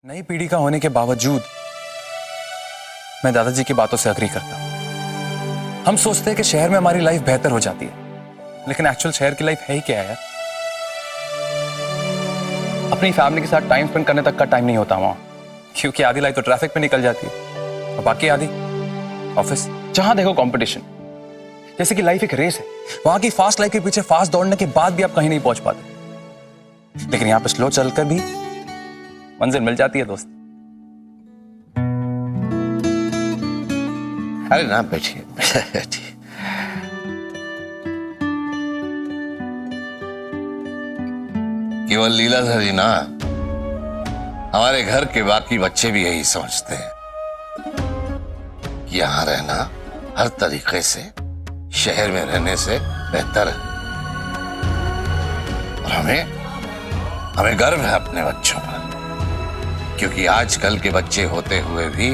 नई पीढ़ी का होने के बावजूद मैं दादाजी की बातों से अग्री करता हूं। हम सोचते हैं कि शहर में हमारी लाइफ बेहतर हो जाती है, लेकिन एक्चुअल शहर की लाइफ है ही क्या है यार। अपनी फैमिली के साथ टाइम स्पेंड करने तक का टाइम नहीं होता वहां, क्योंकि आधी लाइफ तो ट्रैफिक में निकल जाती है और बाकी आधी ऑफिस। जहां देखो कंपटीशन, जैसे कि लाइफ एक रेस है। वहां की फास्ट लाइफ के पीछे फास्ट दौड़ने के बाद भी आप कहीं नहीं पहुंच पाते, लेकिन यहां पे स्लो चलकर भी मंजिल मिल जाती है दोस्त। अरे ना, बैठिए बैठिए। केवल लीलाधर जी ना, हमारे घर के बाकी बच्चे भी यही समझते हैं कि यहां रहना हर तरीके से शहर में रहने से बेहतर है। और हमें गर्व है अपने बच्चों पर, क्योंकि आजकल के बच्चे होते हुए भी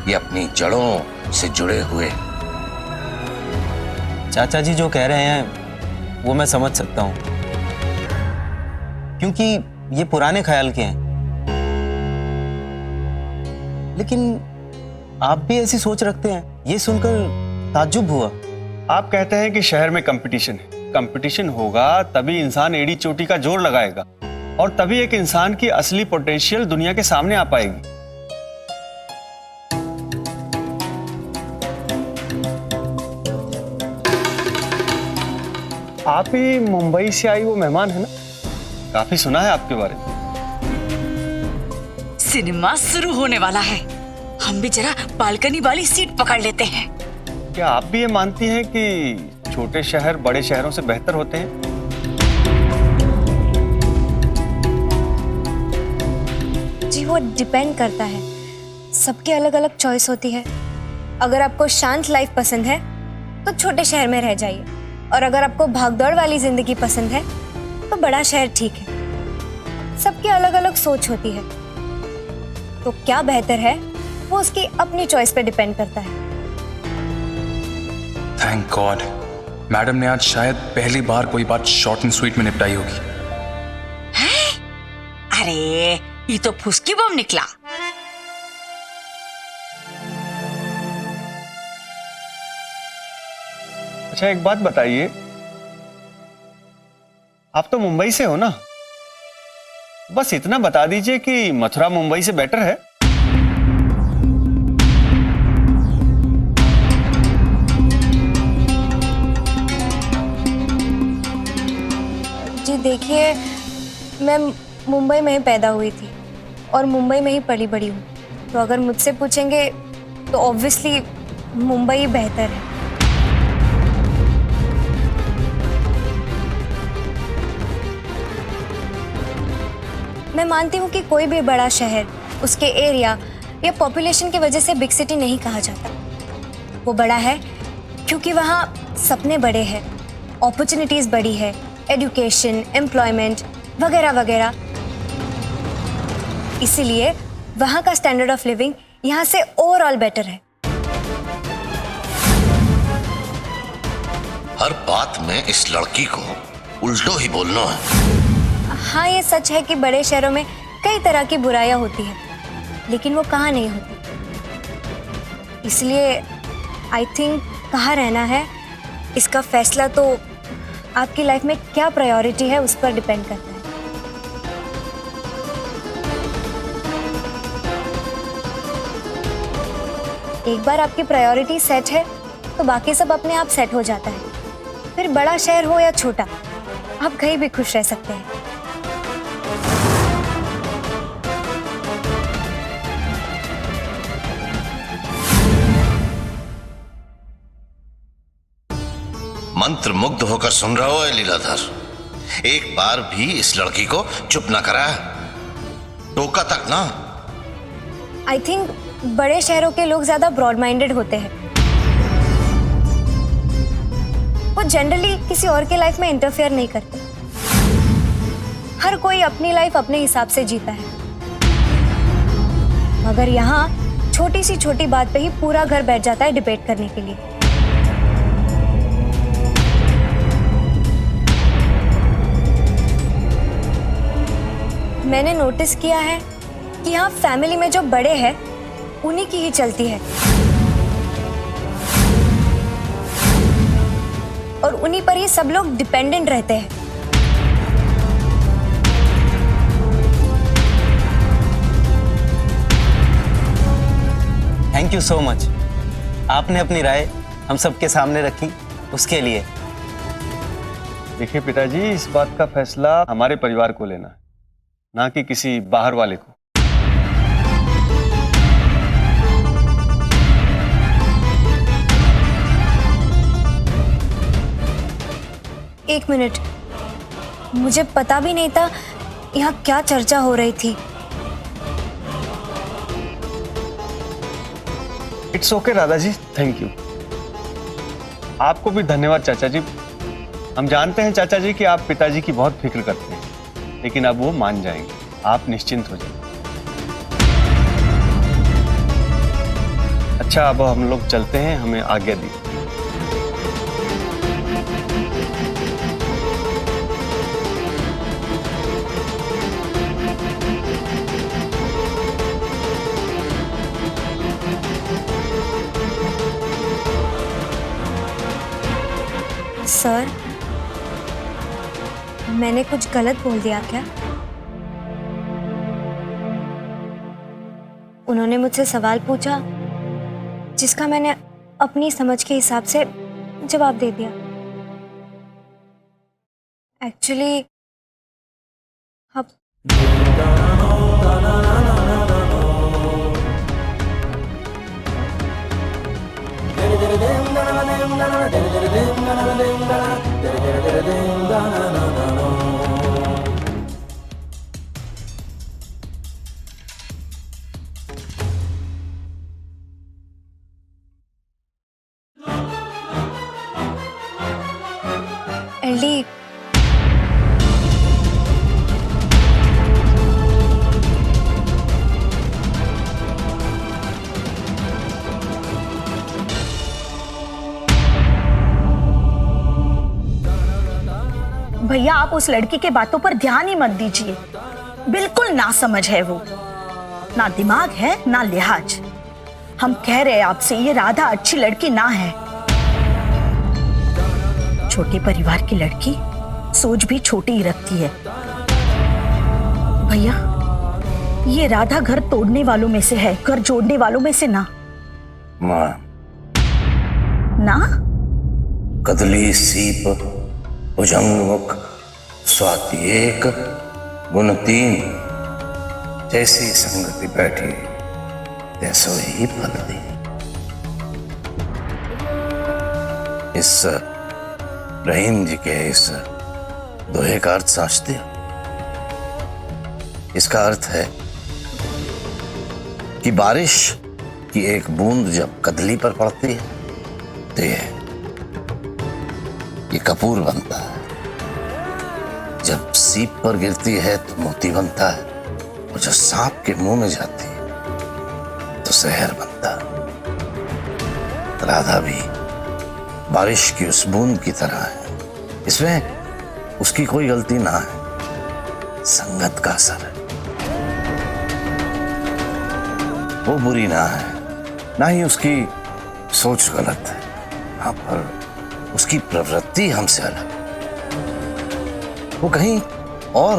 ये अपनी जड़ों से जुड़े हुए। चाचा जी जो कह रहे हैं वो मैं समझ सकता हूं, क्योंकि ये पुराने ख्याल के हैं। लेकिन आप भी ऐसी सोच रखते हैं, ये सुनकर ताज्जुब हुआ। आप कहते हैं कि शहर में कंपटीशन है। कंपटीशन होगा तभी इंसान एड़ी चोटी का जोर लगाएगा, और तभी एक इंसान की असली पोटेंशियल दुनिया के सामने आ पाएगी। आप ही मुंबई से आई वो मेहमान है ना? काफी सुना है आपके बारे में। सिनेमा शुरू होने वाला है, हम भी जरा बालकनी वाली सीट पकड़ लेते हैं। क्या आप भी ये मानती हैं कि छोटे शहर बड़े शहरों से बेहतर होते हैं? जी वो डिपेंड करता है, सबकी अलग अलग चॉइस होती है। अगर आपको शांत लाइफ पसंद है तो छोटे शहर में रह जाइए, और अगर आपको भागदौड़ वाली जिंदगी पसंद है तो बड़ा शहर ठीक है। सबकी अलग अलग सोच होती है, तो क्या बेहतर है वो उसकी अपनी चॉइस पे डिपेंड करता है। थैंक गॉड, मैडम ने आज शायद पहली बार कोई बात शॉर्ट एंड स्वीट में निपटाई होगी। अरे ये तो फुसकी बम निकला। अच्छा एक बात बताइए, आप तो मुंबई से हो ना? बस इतना बता दीजिए कि मथुरा मुंबई से बेटर है। जी देखिए, मैं मुंबई में ही पैदा हुई थी और मुंबई में ही पली बड़ी हूँ, तो अगर मुझसे पूछेंगे तो ऑब्वियसली मुंबई ही बेहतर है। मैं मानती हूँ कि कोई भी बड़ा शहर उसके एरिया या पॉपुलेशन की वजह से बिग सिटी नहीं कहा जाता। वो बड़ा है क्योंकि वहाँ सपने बड़े हैं, अपॉर्चुनिटीज़ बड़ी है, एजुकेशन, एम्प्लॉयमेंट वगैरह वगैरह। इसीलिए वहाँ का स्टैंडर्ड ऑफ लिविंग यहाँ से ओवरऑल बेटर है। हर बात में इस लड़की को उल्टो ही बोलना है। हाँ ये सच है कि बड़े शहरों में कई तरह की बुराइयां होती हैं, लेकिन वो कहाँ नहीं होती। इसलिए आई थिंक कहाँ रहना है इसका फैसला तो आपकी लाइफ में क्या प्रायोरिटी है उस पर डिपेंड करता है। एक बार आपकी प्रायोरिटी सेट है तो बाकी सब अपने आप सेट हो जाता है। फिर बड़ा शहर हो या छोटा, आप कहीं भी खुश रह सकते हैं। मंत्र मुग्ध होकर सुन रहा हो लीलाधर, एक बार भी इस लड़की को चुप ना करा, टोका तक ना। आई थिंक बड़े शहरों के लोग ज्यादा ब्रॉड माइंडेड होते हैं। वो जनरली किसी और के लाइफ में इंटरफेयर नहीं करते। हर कोई अपनी लाइफ अपने हिसाब से जीता है, मगर यहाँ छोटी सी छोटी बात पे ही पूरा घर बैठ जाता है डिबेट करने के लिए। मैंने नोटिस किया है कि यहाँ फैमिली में जो बड़े हैं उन्हीं की ही चलती है और उन्हीं पर ही सब लोग डिपेंडेंट रहते हैं। Thank you so much. आपने अपनी राय हम सबके सामने रखी, उसके लिए। देखिए पिताजी, इस बात का फैसला हमारे परिवार को लेना है, ना कि किसी बाहर वाले को। एक मिनट, मुझे पता भी नहीं था यहाँ क्या चर्चा हो रही थी। It's okay Radha ji, thank you. आपको भी धन्यवाद चाचा जी। हम जानते हैं चाचा जी कि आप पिताजी की बहुत फिक्र करते हैं, लेकिन अब वो मान जाएंगे, आप निश्चिंत हो जाइए। अच्छा, अब हम लोग चलते हैं, हमें आज्ञा दी। सर, मैंने कुछ गलत बोल दिया क्या? उन्होंने मुझसे सवाल पूछा जिसका मैंने अपनी समझ के हिसाब से जवाब दे दिया। एक्चुअली अब एलडी, भैया आप उस लड़की के बातों पर ध्यान ही मत दीजिए। बिल्कुल ना समझ है वो, ना दिमाग है ना लिहाज। हम कह रहे हैं आपसे, ये राधा अच्छी लड़की ना है। छोटे परिवार की लड़की सोच भी छोटी ही रखती है। भैया, ये राधा घर तोड़ने वालों में से है, घर जोड़ने वालों में से ना। मां, ना कदली सीप भुजंगमुख स्वाति एक गुण तीन, जैसी संगति बैठी तैसो ही फल दी। इस रहीम जी के इस दोहे का अर्थ समझते हो? इसका अर्थ है कि बारिश की एक बूंद जब कदली पर पड़ती है तो ये कपूर बनता है, जब सीप पर गिरती है तो मोती बनता है, और जब सांप के मुंह में जाती है तो शहर बनता है। राधा भी बारिश की उस बूंद की तरह है, इसमें उसकी कोई गलती ना है, संगत का असर है। वो बुरी ना है, ना ही उसकी सोच गलत है, हाँ, पर उसकी प्रवृत्ति हमसे अलग। वो कहीं और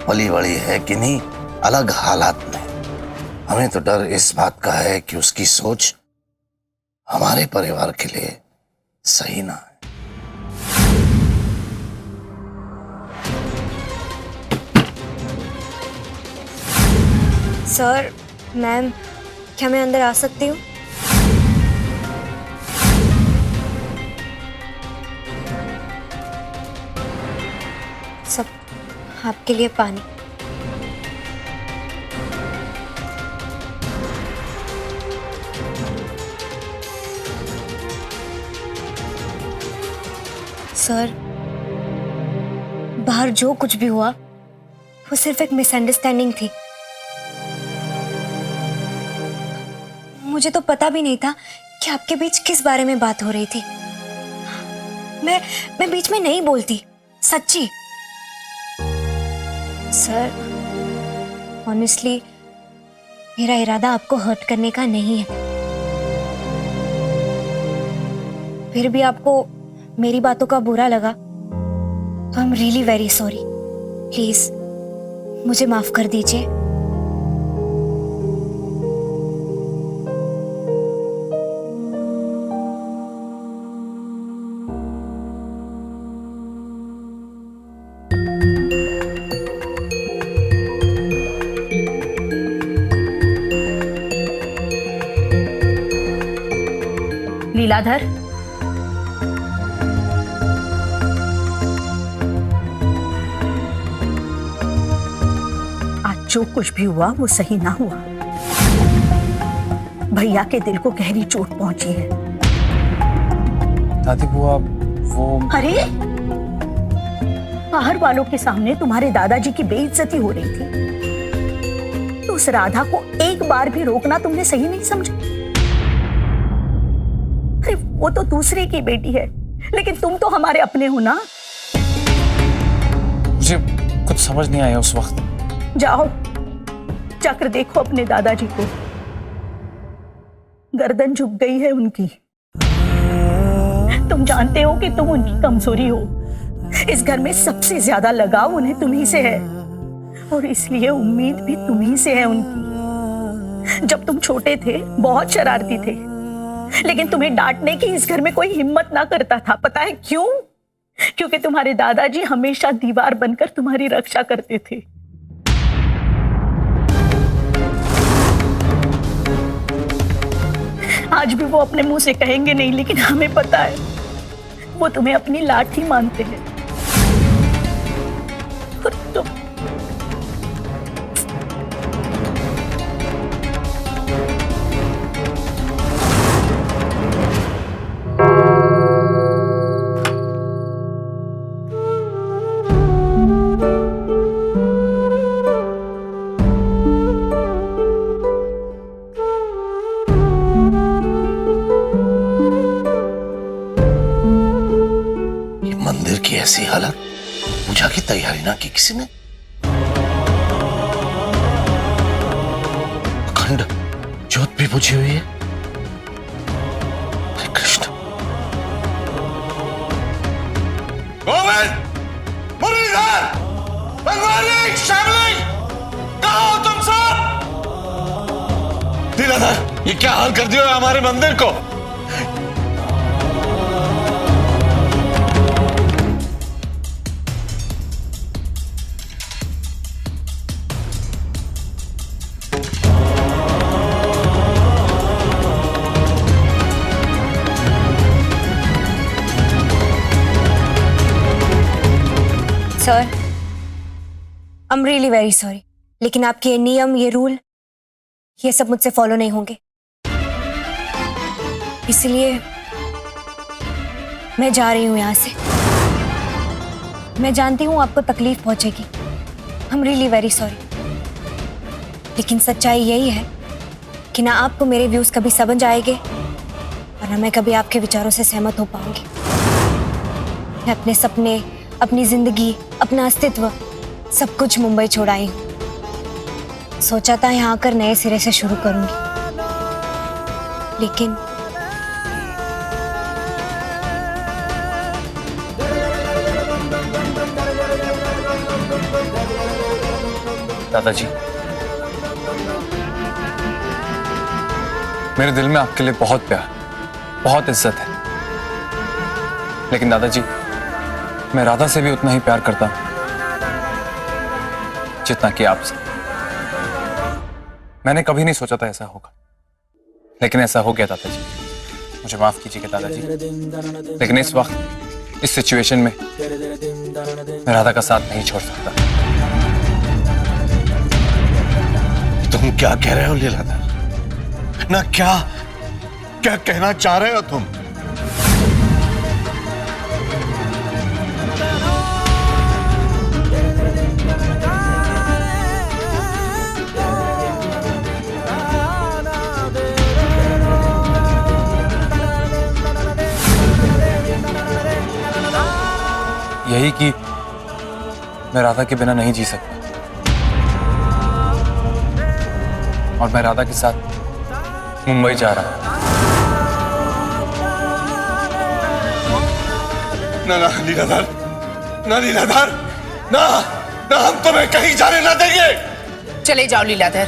पली बड़ी है, किन्हीं अलग हालात में। हमें तो डर इस बात का है कि उसकी सोच हमारे परिवार के लिए सही ना है। सर, मैम, क्या मैं अंदर आ सकती हूँ? सब आपके लिए पानी। सर, बाहर जो कुछ भी हुआ वो सिर्फ एक मिसअंडरस्टैंडिंग थी। मुझे तो पता भी नहीं था कि आपके बीच किस बारे में बात हो रही थी। मैं बीच में नहीं बोलती, सच्ची। सर, ऑनेस्टली मेरा इरादा आपको हर्ट करने का नहीं है। फिर भी आपको मेरी बातों का बुरा लगा तो I am really very sorry. Please मुझे माफ कर दीजिए। लीलाधर, आज जो कुछ भी हुआ वो सही ना हुआ। भैया के दिल को गहरी चोट पहुंची है। दादी बुआ वो अरे, बाहर वालों के सामने तुम्हारे दादाजी की बेइज्जती हो रही थी तो उस राधा को एक बार भी रोकना तुमने सही नहीं समझा। अरे वो तो दूसरे की बेटी है, लेकिन तुम तो हमारे अपने हो ना। मुझे कुछ समझ नहीं आया उस वक्त। जाओ जाकर देखो अपने दादाजी को, गर्दन झुक गई है उनकी। तुम जानते हो कि तुम उनकी कमजोरी हो। इस घर में सबसे ज्यादा लगाव उन्हें तुम्ही से है और इसलिए उम्मीद भी तुम्ही से है उनकी। जब तुम छोटे थे बहुत शरारती थे, लेकिन तुम्हें डांटने की इस घर में कोई हिम्मत ना करता था। पता है क्यों? क्योंकि तुम्हारे दादाजी हमेशा दीवार बनकर तुम्हारी रक्षा करते थे। आज भी वो अपने मुंह से कहेंगे नहीं, लेकिन हमें पता है वो तुम्हें अपनी लाठी मानते हैं। और तुम मंदिर की ऐसी हालत, पूजा की तैयारी ना की किसी ने। अखंड ज्योत भी बुझी हुई है। हरे कृष्ण। गोविंद, मुरलीधर, भगवानी, श्यामली, कहाँ हो तुम सब? लीलाधर, ये क्या हाल कर दिया हमारे मंदिर को? Sir, I am really very sorry, लेकिन आपके ये नियम, ये रूल, ये सब मुझसे फॉलो नहीं होंगे। इसलिए मैं जा रही हूं यहां से। मैं जानती हूं आपको तकलीफ पहुंचेगी। I am really very sorry, लेकिन सच्चाई यही है कि ना आपको मेरे व्यूज कभी समझ आएंगे और ना मैं कभी आपके विचारों से सहमत हो पाऊंगी। मैं अपने सपने, अपनी जिंदगी, अपना अस्तित्व सब कुछ मुंबई छोड़ आई हूं। सोचा था यहाँ आकर नए सिरे से शुरू करूंगी, लेकिन दादाजी, मेरे दिल में आपके लिए बहुत प्यार, बहुत इज्जत है। लेकिन दादाजी, मैं राधा से भी उतना ही प्यार करता हूं जितना कि आपसे। मैंने कभी नहीं सोचा था ऐसा होगा, लेकिन ऐसा हो गया दादाजी। मुझे माफ कीजिएगा दादाजी, लेकिन इस वक्त, इस सिचुएशन में मैं राधा का साथ नहीं छोड़ सकता। तुम क्या कह रहे हो लीलाधर? ना क्या क्या कहना चाह रहे हो तुम? यही कि मैं राधा के बिना नहीं जी सकता। और मैं राधा के साथ मुंबई जा रहा हूं। ना लीलाधर, ना लीलाधर, ना ना, हम तुम्हें कहीं जाने ना देंगे। चले जाओ लीलाधर,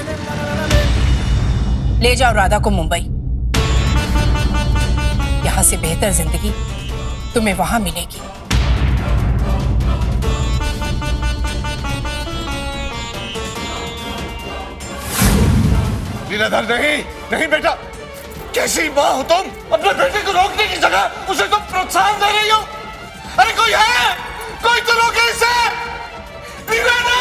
ले जाओ राधा को मुंबई। यहां से बेहतर जिंदगी तुम्हें वहां मिलेगी। लीलाधर, नहीं नहीं बेटा, कैसी माँ हो तुम? अपने बेटे को रोकने की जगह उसे तुम प्रोत्साहन दे रही हो। अरे कोई है, कोई तो रोके इसे। लीलाधर,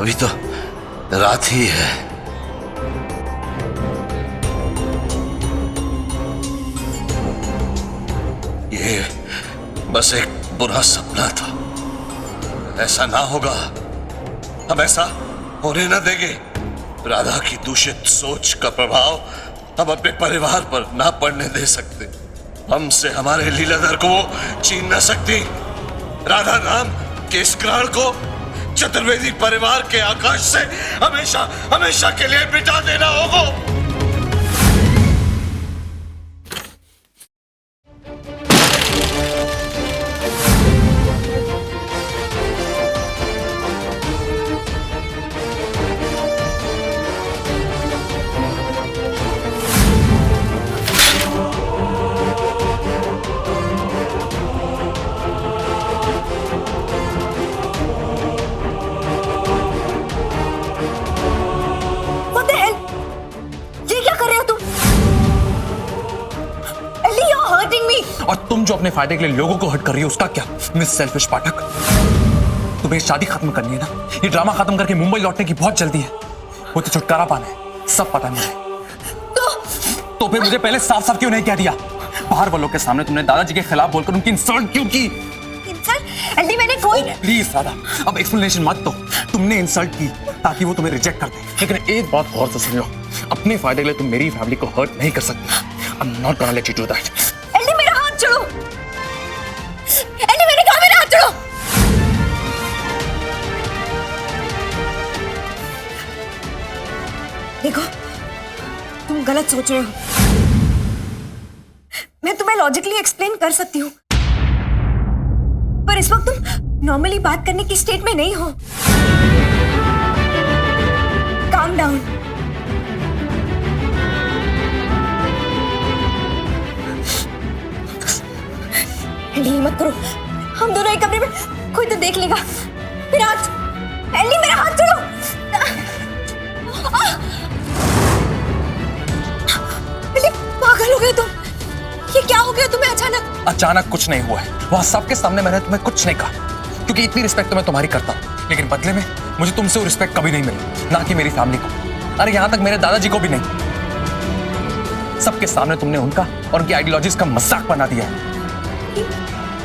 अभी तो रात ही है। ये बस एक बुरा सपना था। ऐसा ना होगा, हम ऐसा होने ना देंगे। राधा की दूषित सोच का प्रभाव हम अपने परिवार पर ना पड़ने दे सकते। हमसे हमारे लीलाधर को वो छीन न सकती। राधा नाम के इस ग्रहण को चतुर्वेदी परिवार के आकाश से हमेशा हमेशा के लिए मिटा देना होगा। और तुम जो अपने फायदे के लिए लोगों को हर्ट कर रही हो उसका क्या? मिस सेल्फिश पाठक, तुम्हें शादी खत्म करनी है ना? ये ड्रामा खत्म करके मुंबई लौटने की बहुत जल्दी है। वो तो छुटकारा पाना है, सब पता नहीं है। तो फिर मुझे पहले साफ साफ क्यों नहीं कह दिया? बाहर वालों के सामने तुमने दादाजी के खिलाफ बोलकर उनकी इंसल्ट क्यों की? एंडी, मैंने कोई प्लीज राधा, अब एक्सप्लेनेशन मत दो। तुमने इंसल्ट की ताकि वो तुम्हें रिजेक्ट कर दे। लेकिन एक बात गौर से सुन लो, अपने फायदे के लिए तुम मेरी फैमिली को हर्ट नहीं कर सकती। I am not gonna let you do that. Andy, मेरा हाथ छोड़ो। एंडी, मैंने कहा मेरा हाथ छोड़ो। देखो, तुम गलत सोच रहे हो। मैं तुम्हें लॉजिकली एक्सप्लेन कर सकती हूँ, पर इस वक्त तुम नॉर्मली बात करने की स्टेट में नहीं हो। Calm down. एंडी, मत करो। हम दोनों एक कमरे में, कोई तो देख लेगा। मेरा हाथ, एंडी, मेरा हाथ छोड़ो। एंडी, पागल हो गए तुम। ये क्या हो गया तुम्हें अचानक? अचानक कुछ नहीं हुआ है। वहां सबके सामने मैंने तुम्हें कुछ नहीं कहा, क्योंकि इतनी रिस्पेक्ट तो मैं तुम्हारी करता हूं। लेकिन बदले में मुझे तुमसे वो रिस्पेक्ट कभी नहीं मिली, ना कि मेरी फैमिली को। अरे यहां तक मेरे दादाजी को भी नहीं। सबके सामने तुमने उनका और उनकी आइडियोलॉजीज का मजाक बना दिया है।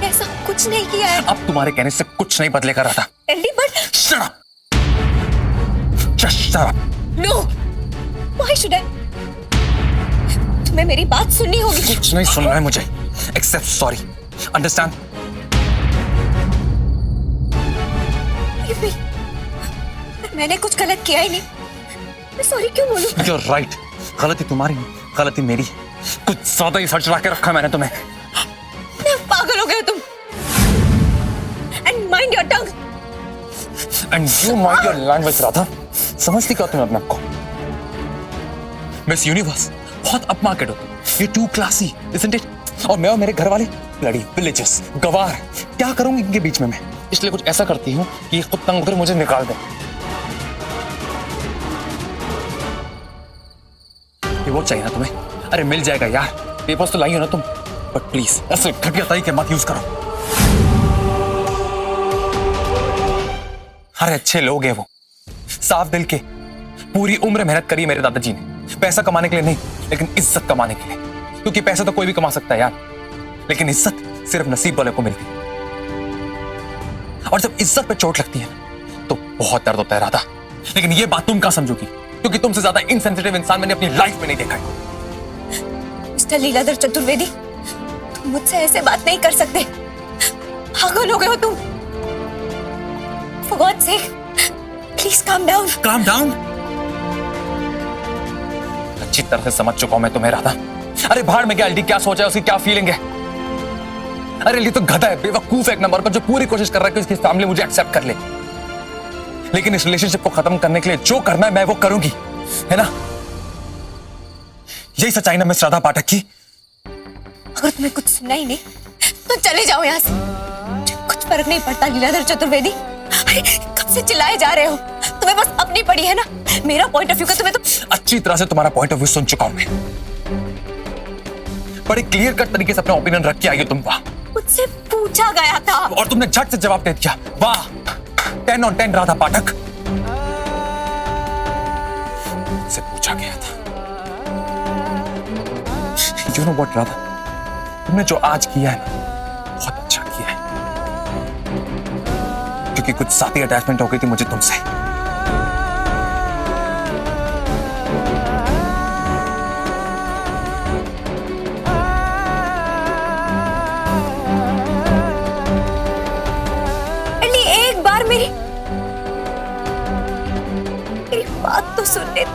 ऐसा कुछ नहीं किया है। अब तुम्हारे कहने से कुछ नहीं बदलेगा Radha. Andy, but Shut up! Just shut up! No, why should I? तुम्हें मेरी बात सुननी होगी। कुछ नहीं सुनना है मुझे, except sorry. Understand? मैंने कुछ गलत किया ही नहीं। मैं सॉरी क्यों बोलूं? You're right. गलती तुम्हारी नहीं, गलती मेरी है। कुछ ज्यादा ही सच के रखा मैंने तुम्हें। पागल हो गए तुम। And mind your tongue. And you mind your language, Radha. समझती क्या तुम अपने आप को? मिस यूनिवर्स, बहुत अपमार्केट हो तुम। You're too classy, isn't it? और मैं और मेरे घर वाले bloody villages, गवार। क्या करूंगी इनके बीच में मैं? इसलिए कुछ ऐसा करती हूँ कि ये खुद तंग होकर मुझे निकाल दे। ये वो चाहिए ना तुम्हें? अरे मिल जाएगा यार, पेपर्स तो लाई हो ना तुम। बट प्लीज ऐसे घटिया तरीके मत यूज करो। अरे अच्छे लोग हैं वो, साफ दिल के, पूरी उम्र मेहनत करी मेरे दादाजी ने, पैसा कमाने के लिए नहीं, लेकिन इज्जत कमाने के लिए। क्योंकि पैसा तो कोई भी कमा सकता है यार, लेकिन इज्जत सिर्फ नसीब वाले को मिलती है। और जब इज्जत पे चोट लगती है ना, तो बहुत दर्द होता है राधा। लेकिन ये बात तुम कहां समझोगी, क्योंकि तुमसे ज्यादा इनसेंसिटिव इंसान मैंने अपनी लाइफ में नहीं देखा है। मिस्टर लीलाधर चतुर्वेदी, तुम मुझसे ऐसे बात नहीं कर सकते। पागल हो गए हो तुम। For God's sake, please calm down. Calm down? अच्छी तरह से समझ चुका हूं मैं तुम्हें राधा। अरे बाहर में क्या एलडी क्या सोचा है, उसकी क्या फीलिंग है। अरे ये तो गधा है, बेवकूफ है एक नंबर का, जो पूरी कोशिश कर रहा है कि उसकी फैमिली मुझे एक्सेप्ट कर ले। लेकिन इस रिलेशनशिप को खत्म करने के लिए जो करना है मैं वो करूंगी, है ना? यही सच्चाई ना मिस राधा पाठक की। अगर तुम्हें कुछ सुनना ही नहीं तो चले जाओ यहाँ से। मुझे कुछ फर्क नहीं पड़ता लीलाधर चतुर्वेदी। अरे कब से चिल्लाए जा रहे हो? तुम्हें बस अपनी पड़ी है ना, मेरा पॉइंट ऑफ व्यू का तुम्हें तो अच्छी तरह से तुम्हारा पॉइंट ऑफ व्यू सुन चुका हूं मैं। बड़े क्लियर कट तरीके से अपना ओपिनियन रख के आई हो तुम। वाह, मुझसे पूछा गया था और तुमने झट से जवाब दे दिया। वाह, 10 on 10 राधा पाठक। मुझसे पूछा गया था। You know what राधा, तुमने जो आज किया है ना, बहुत अच्छा किया है। क्योंकि कुछ साथी अटैचमेंट हो गई थी मुझे तुमसे। एक बार मेरी बात तो सुनने दो।